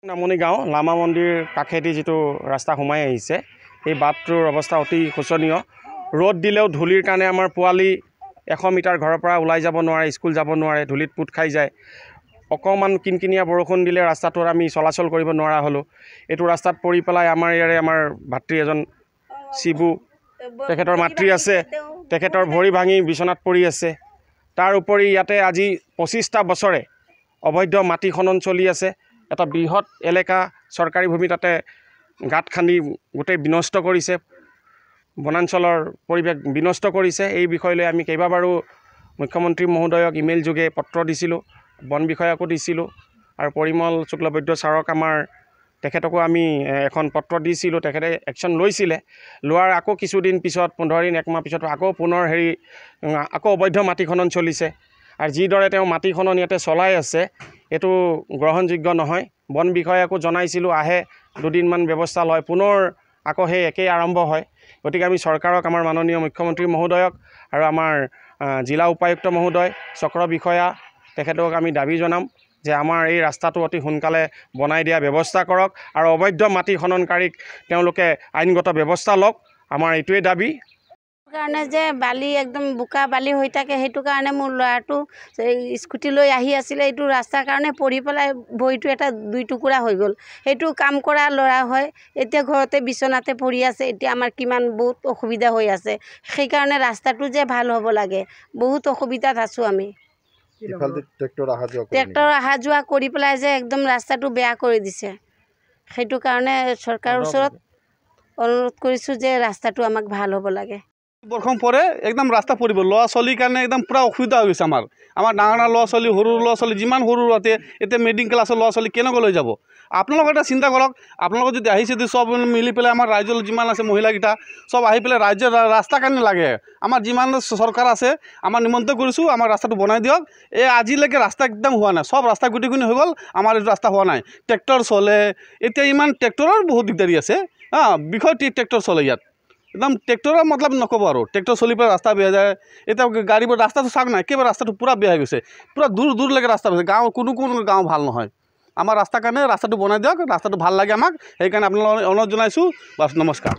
নামনি গাঁও লামা মন্দিৰ কাষেদি যিটো ৰাস্তা সোমাই আহিছে এই বাটটোৰ অৱস্থা অতি শোচনীয়। ৰ'দ দিলেও ধূলিৰ কাৰণে আমাৰ পোৱালি 100 মিটাৰ ঘৰৰ পৰা ওলাই যাব নোৱাৰে, স্কুল যাব নোৱাৰে, ধূলিত পুত খাই যায়। অকণমান কিনকিনীয়া বৰষুণ দিলে ৰাস্তাটোত আমি চলাচল কৰিব নোৱাৰা হ'লোঁ। এইটো ৰাস্তাত পৰি পেলাই আমাৰ ভাতৃ এজন শিবু, তেখেতৰ মাতৃ আছে, তেখেতৰ ভৰি ভাঙি বিচনাত পৰি আছে। তাৰ উপৰি ইয়াতে আজি 25টা বছৰে অবৈধ মাটি খনন চলি আছে। এটা বৃহৎ এলেকা চৰকাৰী ভূমি তাতে গাঁত খান্দি গোটেই বিনষ্ট কৰিছে, বনাঞ্চলৰ পৰিৱেশ বিনষ্ট কৰিছে। এই বিষয় লৈ আমি কেইবাবাৰো মুখ্যমন্ত্ৰী মহোদয়ক ইমেইল যোগে পত্ৰ দিছিলোঁ, বন বিষয়াকো দিছিলোঁ আৰু পৰিমল শুক্লবৈদ্য ছাৰক তেখেতকো আমি এখন পত্ৰ দিছিলোঁ। তেখেতে একশ্যন লৈছিলে। লোৱাৰ আকৌ কিছুদিন পিছত 15 দিন 1 মাহ পিছত আকৌ পুনৰ আকৌ অবৈধ মাটি খনন চলিছে। আৰু যিদৰে তেওঁ মাটি খনন ইয়াতে চলাই আছে এইটো গ্ৰহণযোগ্য নহয়। বন বিষয়াকো জনাইছিলোঁ, আহে দুদিনমান ব্যৱস্থা লয়, পুনৰ আকৌ সেই একেই আৰম্ভ হয়। গতিকে আমি চৰকাৰক, আমাৰ মাননীয় মুখ্যমন্ত্ৰী মহোদয়ক আৰু আমাৰ জিলা উপায়ুক্ত মহোদয়, চক্ৰ বিষয়া তেখেতক আমি দাবী জনাম যে আমাৰ এই ৰাস্তাটো অতি সোনকালে বনাই দিয়া ব্যৱস্থা কৰক আৰু অবৈধ মাটি খননকাৰীক তেওঁলোকে আইনগত ব্যৱস্থা লওক। আমাৰ এইটোৱে দাবী। কাৰণে যে বালি একদম বোকা বালি হৈ থাকে, সেইটো কাৰণে মোৰ ল'ৰাটো স্কুটি লৈ আহি আছিলে, এইটো ৰাস্তাৰ কাৰণে পৰি পেলাই ভৰিটো এটা 2 টুকুৰা হৈ গ'ল। সেইটো কাম কৰা ল'ৰা হয়, এতিয়া ঘৰতে বিচনাতে পৰি আছে। এতিয়া আমাৰ বহুত অসুবিধা হৈ আছে। সেইকাৰণে ৰাস্তাটো যে ভাল হ'ব লাগে, বহুত অসুবিধাত আছোঁ আমি। ট্ৰেক্টৰ অহা যোৱা কৰি পেলাই যে একদম ৰাস্তাটো বেয়া কৰি দিছে। সেইটো কাৰণে চৰকাৰৰ ওচৰত অনুৰোধ কৰিছোঁ যে ৰাস্তাটো আমাক ভাল হ'ব লাগে। বৰষুণ পৰে একদম ৰাস্তা পৰিব, ল'ৰা ছোৱালীৰ কাৰণে একদম পূৰা অসুবিধা হৈ গৈছে। আমাৰ ডাঙৰ ল'ৰা ছোৱালী, সৰু ল'ৰা ছোৱালী, যিমান সৰু ৰাতে এতিয়া মিডিল ক্লাছৰ ল'ৰা ছোৱালী কেনেকৈ লৈ যাব? আপোনালোকে এটা চিন্তা কৰক। আপোনালোকে যদি আহিছে, যদি চব মিলি পেলাই আমাৰ ৰাইজৰ যিমান আছে মহিলাকেইটা চব আহি পেলাই ৰাইজৰ ৰাস্তা কাৰণে লাগে। আমাৰ যিমান চৰকাৰ আছে আমাৰ নিমন্ত্ৰণ কৰিছোঁ, আমাৰ ৰাস্তাটো বনাই দিয়ক। এই আজিলৈকে ৰাস্তা একদম হোৱা নাই, চব ৰাস্তা গোটেইখিনি হৈ গ'ল, আমাৰ এইটো ৰাস্তা হোৱা নাই। ট্ৰেক্টৰ চলে, এতিয়া ইমান ট্ৰেক্টৰৰ বহুত দিগদাৰী আছে। বিষয় ট্ৰেক্টৰ চলে ইয়াত, একদম ট্ৰেক্টৰৰ মতলব নক'ব আৰু। ট্ৰেক্টৰ চলি পেলাই ৰাস্তা বেয়া যায়। এতিয়া গাড়ীবোৰ ৰাস্তাটো চাওক নাই, একেবাৰে ৰাস্তাটো পূৰা বেয়া হৈ গৈছে, পূৰা দূৰলৈকে ৰাস্তা হৈছে। গাঁও কোনো গাঁও ভাল নহয়। আমাৰ ৰাস্তাৰ কাৰণে ৰাস্তাটো বনাই দিয়ক, ৰাস্তাটো ভাল লাগে আমাক। সেইকাৰণে আপোনালোকক অনুৰোধ জনাইছোঁ। বাছ, নমস্কাৰ।